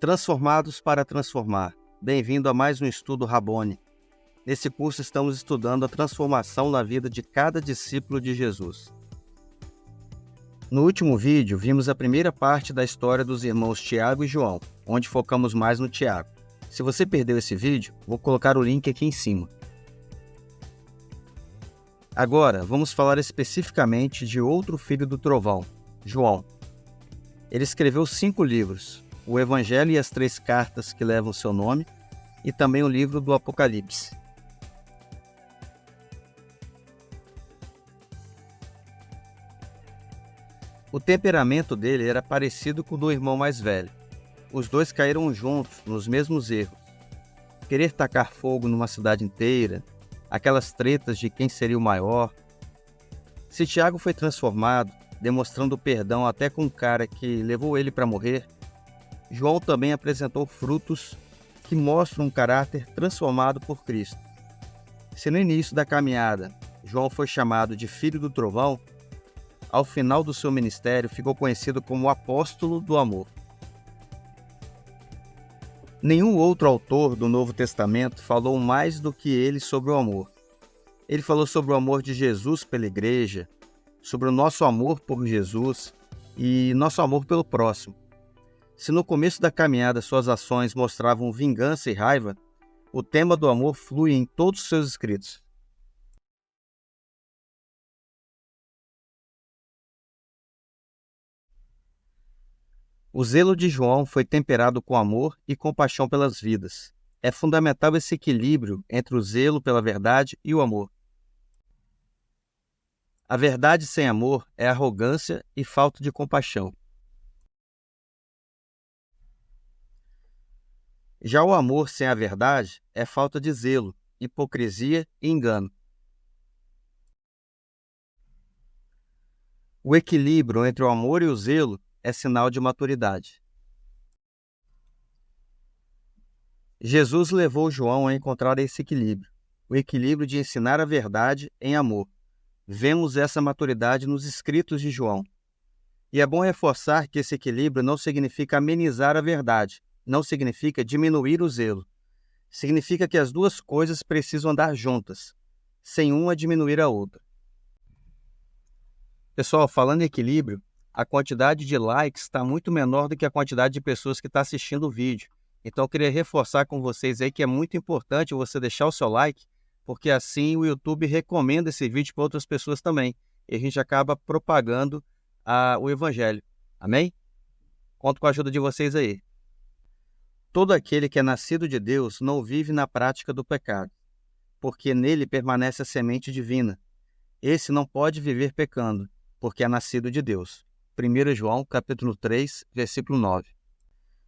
Transformados para transformar. Bem-vindo a mais um estudo Rabboni. Nesse curso estamos estudando a transformação na vida de cada discípulo de Jesus. No último vídeo, vimos a primeira parte da história dos irmãos Tiago e João, onde focamos mais no Tiago. Se você perdeu esse vídeo, vou colocar o link aqui em cima. Agora, vamos falar especificamente de outro filho do trovão, João. Ele escreveu 5 livros, o Evangelho e as 3 cartas que levam seu nome, e também o livro do Apocalipse. O temperamento dele era parecido com o do irmão mais velho. Os dois caíram juntos nos mesmos erros. Querer tacar fogo numa cidade inteira, aquelas tretas de quem seria o maior. Se Tiago foi transformado, demonstrando perdão até com um cara que levou ele para morrer, João também apresentou frutos que mostram um caráter transformado por Cristo. Se no início da caminhada João foi chamado de filho do trovão, ao final do seu ministério ficou conhecido como o apóstolo do amor. Nenhum outro autor do Novo Testamento falou mais do que ele sobre o amor. Ele falou sobre o amor de Jesus pela igreja, sobre o nosso amor por Jesus e nosso amor pelo próximo. Se no começo da caminhada suas ações mostravam vingança e raiva, o tema do amor flui em todos os seus escritos. O zelo de João foi temperado com amor e compaixão pelas vidas. É fundamental esse equilíbrio entre o zelo pela verdade e o amor. A verdade sem amor é arrogância e falta de compaixão. Já o amor sem a verdade é falta de zelo, hipocrisia e engano. O equilíbrio entre o amor e o zelo é sinal de maturidade. Jesus levou João a encontrar esse equilíbrio, o equilíbrio de ensinar a verdade em amor. Vemos essa maturidade nos escritos de João. E é bom reforçar que esse equilíbrio não significa amenizar a verdade, não significa diminuir o zelo. Significa que as duas coisas precisam andar juntas, sem uma diminuir a outra. Pessoal, falando em equilíbrio, a quantidade de likes está muito menor do que a quantidade de pessoas que está assistindo o vídeo. Então eu queria reforçar com vocês aí que é muito importante você deixar o seu like, porque assim o YouTube recomenda esse vídeo para outras pessoas também. E a gente acaba propagando o Evangelho. Amém? Conto com a ajuda de vocês aí. Todo aquele que é nascido de Deus não vive na prática do pecado, porque nele permanece a semente divina. Esse não pode viver pecando, porque é nascido de Deus. 1 João, capítulo 3, versículo 9.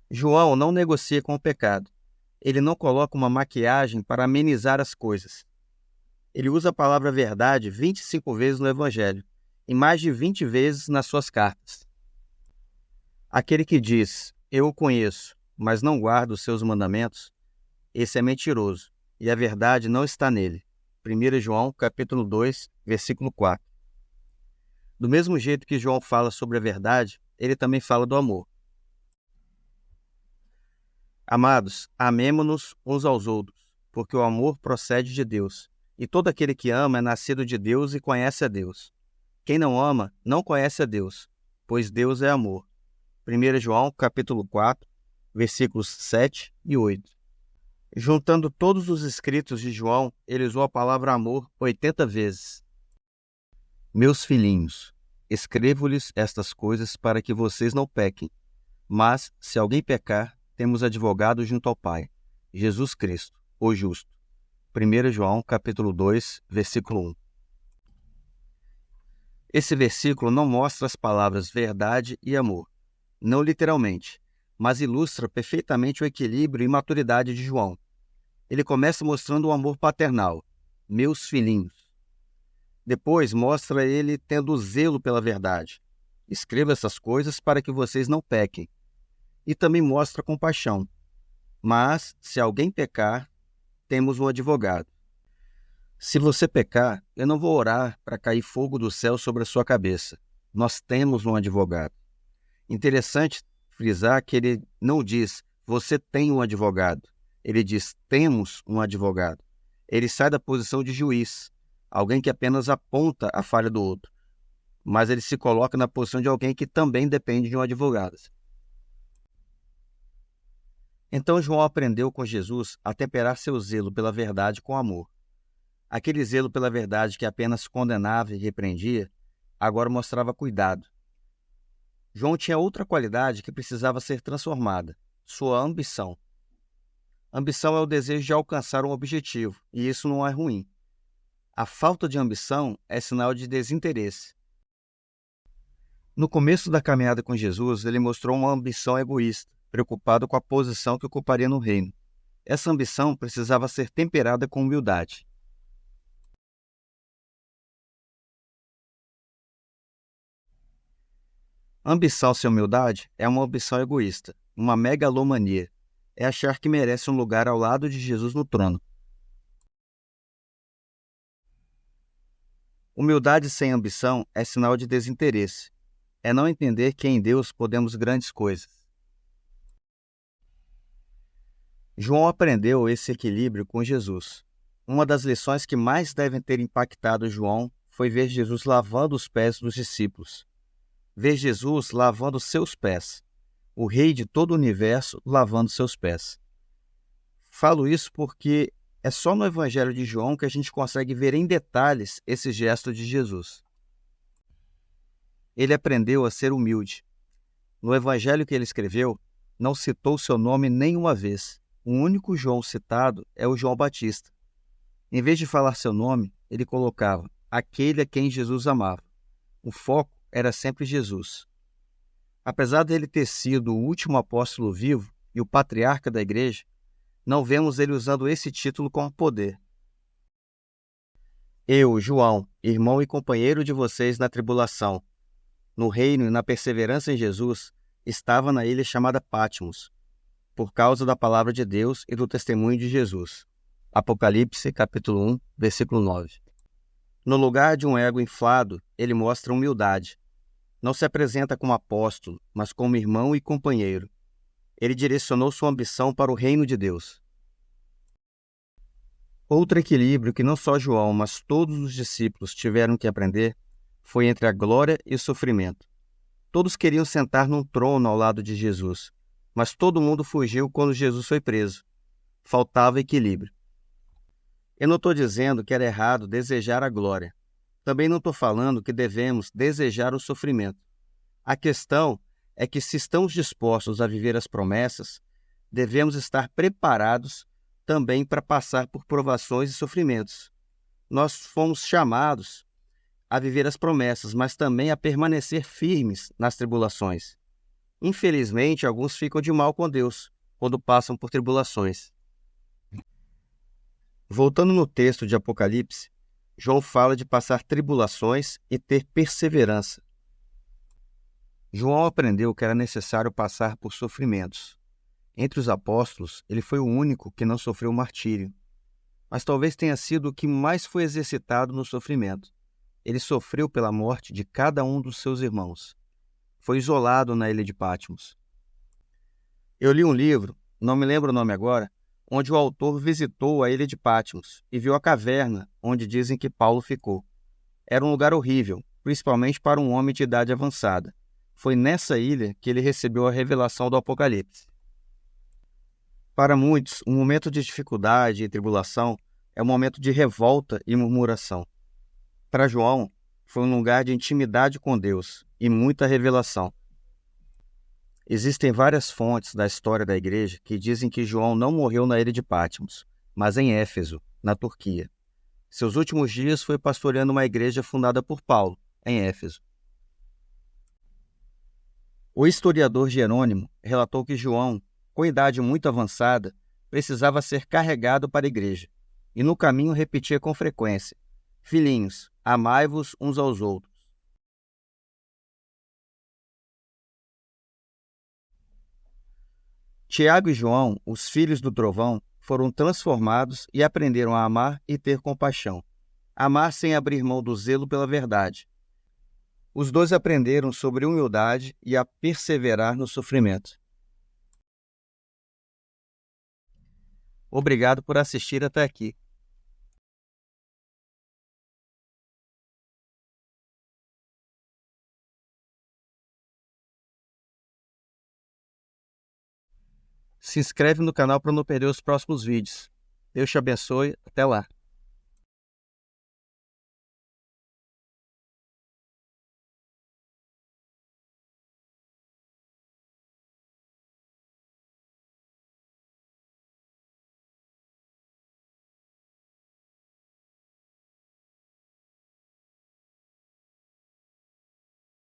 João não negocia com o pecado. Ele não coloca uma maquiagem para amenizar as coisas. Ele usa a palavra verdade 25 vezes no Evangelho e mais de 20 vezes nas suas cartas. Aquele que diz, eu o conheço, mas não guarda os seus mandamentos, esse é mentiroso, e a verdade não está nele. 1 João, capítulo 2, versículo 4. Do mesmo jeito que João fala sobre a verdade, ele também fala do amor. Amados, amemo-nos uns aos outros, porque o amor procede de Deus, e todo aquele que ama é nascido de Deus e conhece a Deus. Quem não ama, não conhece a Deus, pois Deus é amor. 1 João, capítulo 4, versículos 7 e 8. Juntando todos os escritos de João, ele usou a palavra amor 80 vezes. Meus filhinhos, escrevo-lhes estas coisas para que vocês não pequem, mas, se alguém pecar, temos advogado junto ao Pai, Jesus Cristo, o justo. 1 João, capítulo 2, versículo 1. Esse versículo não mostra as palavras verdade e amor, não literalmente, mas ilustra perfeitamente o equilíbrio e maturidade de João. Ele começa mostrando o amor paternal, meus filhinhos. Depois mostra ele tendo zelo pela verdade. Escreva essas coisas para que vocês não pequem. E também mostra compaixão. Mas, se alguém pecar, temos um advogado. Se você pecar, eu não vou orar para cair fogo do céu sobre a sua cabeça. Nós temos um advogado. Interessante frisar que ele não diz, Você tem um advogado. Ele diz: temos um advogado. Ele sai da posição de juiz, alguém que apenas aponta a falha do outro, mas ele se coloca na posição de alguém que também depende de um advogado. Então João aprendeu com Jesus a temperar seu zelo pela verdade com amor. Aquele zelo pela verdade que apenas condenava e repreendia, agora mostrava cuidado. João tinha outra qualidade que precisava ser transformada: sua ambição. Ambição é o desejo de alcançar um objetivo, e isso não é ruim. A falta de ambição é sinal de desinteresse. No começo da caminhada com Jesus, ele mostrou uma ambição egoísta, preocupado com a posição que ocuparia no reino. Essa ambição precisava ser temperada com humildade. Ambição sem humildade é uma ambição egoísta, uma megalomania. É achar que merece um lugar ao lado de Jesus no trono. Humildade sem ambição é sinal de desinteresse. É não entender que em Deus podemos grandes coisas. João aprendeu esse equilíbrio com Jesus. Uma das lições que mais devem ter impactado João foi ver Jesus lavando os pés dos discípulos. Ver Jesus lavando seus pés. O rei de todo o universo lavando seus pés. Falo isso porque é só no Evangelho de João que a gente consegue ver em detalhes esse gesto de Jesus. Ele aprendeu a ser humilde. No Evangelho que ele escreveu, não citou seu nome nenhuma vez. O único João citado é o João Batista. Em vez de falar seu nome, ele colocava aquele a quem Jesus amava. O foco era sempre Jesus. Apesar dele ter sido o último apóstolo vivo e o patriarca da igreja, não vemos ele usando esse título com poder. Eu, João, irmão e companheiro de vocês na tribulação, no reino e na perseverança em Jesus, estava na ilha chamada Patmos, por causa da palavra de Deus e do testemunho de Jesus. Apocalipse, capítulo 1, versículo 9. No lugar de um ego inflado, ele mostra humildade. Não se apresenta como apóstolo, mas como irmão e companheiro. Ele direcionou sua ambição para o reino de Deus. Outro equilíbrio que não só João, mas todos os discípulos tiveram que aprender foi entre a glória e o sofrimento. Todos queriam sentar num trono ao lado de Jesus, mas todo mundo fugiu quando Jesus foi preso. Faltava equilíbrio. Eu não estou dizendo que era errado desejar a glória. Também não estou falando que devemos desejar o sofrimento. A questão é que, se estamos dispostos a viver as promessas, devemos estar preparados também para passar por provações e sofrimentos. Nós fomos chamados a viver as promessas, mas também a permanecer firmes nas tribulações. Infelizmente, alguns ficam de mal com Deus quando passam por tribulações. Voltando no texto de Apocalipse, João fala de passar tribulações e ter perseverança. João aprendeu que era necessário passar por sofrimentos. Entre os apóstolos, ele foi o único que não sofreu martírio. Mas talvez tenha sido o que mais foi exercitado no sofrimento. Ele sofreu pela morte de cada um dos seus irmãos. Foi isolado na ilha de Patmos. Eu li um livro, não me lembro o nome agora, onde o autor visitou a ilha de Patmos e viu a caverna onde dizem que Paulo ficou. Era um lugar horrível, principalmente para um homem de idade avançada. Foi nessa ilha que ele recebeu a revelação do Apocalipse. Para muitos, um momento de dificuldade e tribulação é um momento de revolta e murmuração. Para João, foi um lugar de intimidade com Deus e muita revelação. Existem várias fontes da história da igreja que dizem que João não morreu na ilha de Patmos, mas em Éfeso, na Turquia. Seus últimos dias foi pastoreando uma igreja fundada por Paulo, em Éfeso. O historiador Jerônimo relatou que João, com idade muito avançada, precisava ser carregado para a igreja, e no caminho repetia com frequência: Filhinhos, amai-vos uns aos outros. Tiago e João, os filhos do trovão, foram transformados e aprenderam a amar e ter compaixão. Amar sem abrir mão do zelo pela verdade. Os dois aprenderam sobre humildade e a perseverar no sofrimento. Obrigado por assistir até aqui. Se inscreve no canal para não perder os próximos vídeos. Deus te abençoe. Até lá.